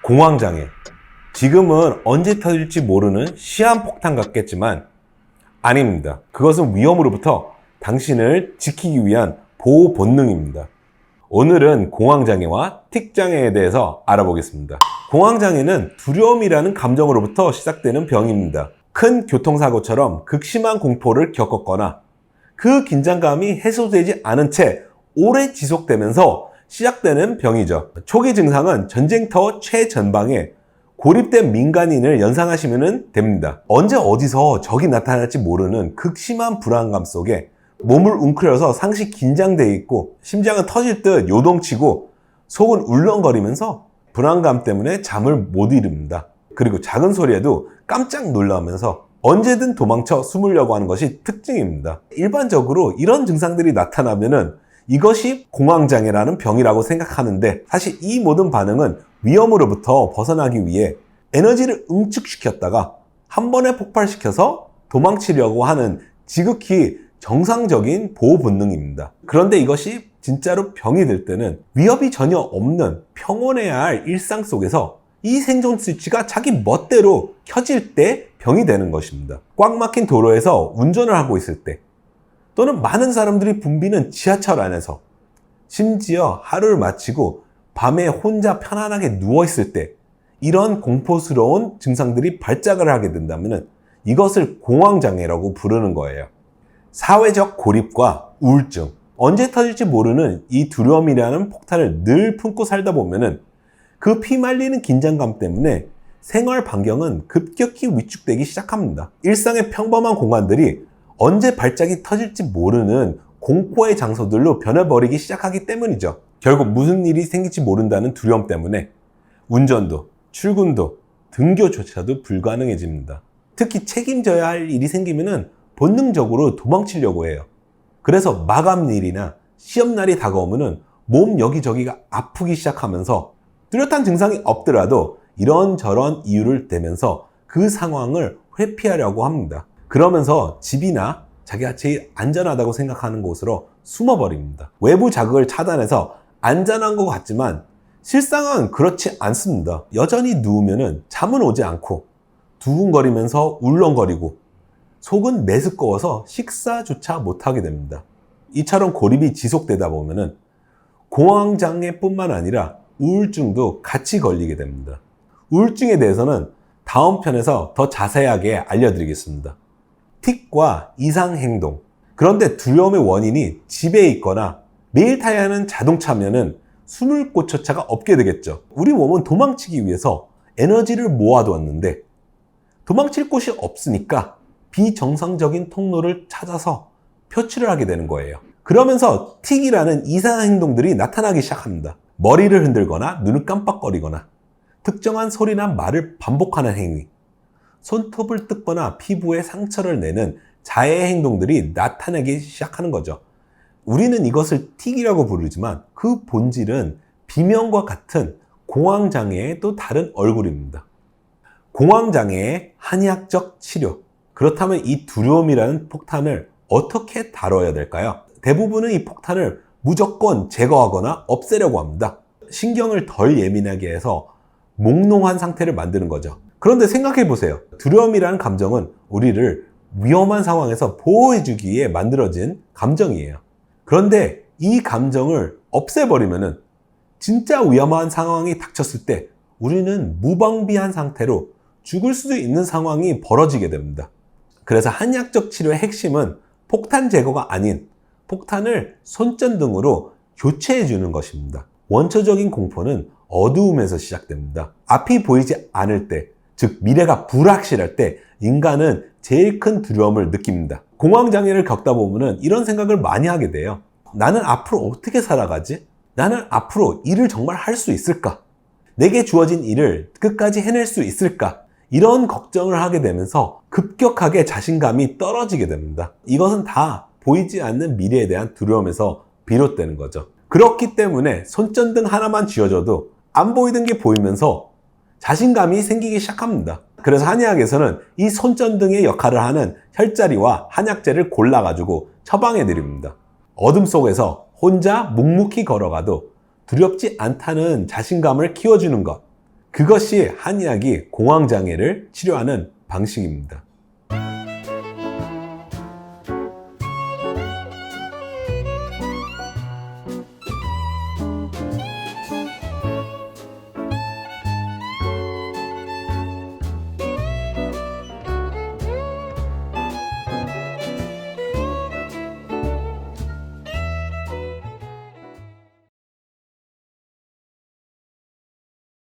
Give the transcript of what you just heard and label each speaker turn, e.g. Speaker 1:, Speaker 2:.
Speaker 1: 공황장애. 지금은 언제 터질지 모르는 시한폭탄 같겠지만 아닙니다. 그것은 위험으로부터 당신을 지키기 위한 보호 본능입니다. 오늘은 공황장애와 틱장애에 대해서 알아보겠습니다. 공황장애는 두려움이라는 감정으로부터 시작되는 병입니다. 큰 교통사고처럼 극심한 공포를 겪었거나 그 긴장감이 해소되지 않은 채 오래 지속되면서 시작되는 병이죠. 초기 증상은 전쟁터 최전방에 고립된 민간인을 연상하시면 됩니다. 언제 어디서 적이 나타날지 모르는 극심한 불안감 속에 몸을 웅크려서 상시 긴장되어 있고 심장은 터질 듯 요동치고 속은 울렁거리면서 불안감 때문에 잠을 못 이룹니다. 그리고 작은 소리에도 깜짝 놀라면서 언제든 도망쳐 숨으려고 하는 것이 특징입니다. 일반적으로 이런 증상들이 나타나면은 이것이 공황장애라는 병이라고 생각하는데 사실 이 모든 반응은 위험으로부터 벗어나기 위해 에너지를 응축시켰다가 한 번에 폭발시켜서 도망치려고 하는 지극히 정상적인 보호 본능입니다. 그런데 이것이 진짜로 병이 될 때는 위협이 전혀 없는 평온해야 할 일상 속에서 이 생존 스위치가 자기 멋대로 켜질 때 병이 되는 것입니다. 꽉 막힌 도로에서 운전을 하고 있을 때 또는 많은 사람들이 붐비는 지하철 안에서 심지어 하루를 마치고 밤에 혼자 편안하게 누워있을 때 이런 공포스러운 증상들이 발작을 하게 된다면 이것을 공황장애라고 부르는 거예요. 사회적 고립과 우울증, 언제 터질지 모르는 이 두려움이라는 폭탄을 늘 품고 살다 보면 그 피말리는 긴장감 때문에 생활 반경은 급격히 위축되기 시작합니다. 일상의 평범한 공간들이 언제 발작이 터질지 모르는 공포의 장소들로 변해버리기 시작하기 때문이죠. 결국 무슨 일이 생길지 모른다는 두려움 때문에 운전도, 출근도, 등교조차도 불가능해집니다. 특히 책임져야 할 일이 생기면 본능적으로 도망치려고 해요. 그래서 마감일이나 시험날이 다가오면 몸 여기저기가 아프기 시작하면서 뚜렷한 증상이 없더라도 이런저런 이유를 대면서 그 상황을 회피하려고 합니다. 그러면서 집이나 자기가 제일 안전하다고 생각하는 곳으로 숨어버립니다. 외부 자극을 차단해서 안전한 것 같지만 실상은 그렇지 않습니다. 여전히 누우면 잠은 오지 않고 두근거리면서 울렁거리고 속은 메스꺼워서 식사조차 못하게 됩니다. 이처럼 고립이 지속되다 보면 공황장애뿐만 아니라 우울증도 같이 걸리게 됩니다. 우울증에 대해서는 다음 편에서 더 자세하게 알려드리겠습니다. 틱과 이상행동. 그런데 두려움의 원인이 집에 있거나 매일 타야 하는 자동차면은 숨을 곳조차가 없게 되겠죠. 우리 몸은 도망치기 위해서 에너지를 모아두었는데 도망칠 곳이 없으니까 비정상적인 통로를 찾아서 표출을 하게 되는 거예요. 그러면서 틱이라는 이상한 행동들이 나타나기 시작합니다. 머리를 흔들거나 눈을 깜빡거리거나 특정한 소리나 말을 반복하는 행위, 손톱을 뜯거나 피부에 상처를 내는 자해 행동들이 나타나기 시작하는 거죠. 우리는 이것을 틱이라고 부르지만 그 본질은 비명과 같은 공황장애의 또 다른 얼굴입니다. 공황장애의 한의학적 치료. 그렇다면 이 두려움이라는 폭탄을 어떻게 다뤄야 될까요? 대부분은 이 폭탄을 무조건 제거하거나 없애려고 합니다. 신경을 덜 예민하게 해서 몽롱한 상태를 만드는 거죠. 그런데 생각해 보세요. 두려움이라는 감정은 우리를 위험한 상황에서 보호해주기 위해 만들어진 감정이에요. 그런데 이 감정을 없애버리면 진짜 위험한 상황이 닥쳤을 때 우리는 무방비한 상태로 죽을 수도 있는 상황이 벌어지게 됩니다. 그래서 한의학적 치료의 핵심은 폭탄 제거가 아닌 폭탄을 손전등으로 교체해 주는 것입니다. 원초적인 공포는 어두움에서 시작됩니다. 앞이 보이지 않을 때, 즉 미래가 불확실할 때 인간은 제일 큰 두려움을 느낍니다. 공황장애를 겪다 보면 이런 생각을 많이 하게 돼요. 나는 앞으로 어떻게 살아가지? 나는 앞으로 일을 정말 할 수 있을까? 내게 주어진 일을 끝까지 해낼 수 있을까? 이런 걱정을 하게 되면서 급격하게 자신감이 떨어지게 됩니다. 이것은 다 보이지 않는 미래에 대한 두려움에서 비롯되는 거죠. 그렇기 때문에 손전등 하나만 쥐어줘도 안 보이던 게 보이면서 자신감이 생기기 시작합니다. 그래서 한의학에서는 이 손전등의 역할을 하는 혈자리와 한약재를 골라가지고 처방해 드립니다. 어둠 속에서 혼자 묵묵히 걸어가도 두렵지 않다는 자신감을 키워주는 것, 그것이 한의학이 공황장애를 치료하는 방식입니다.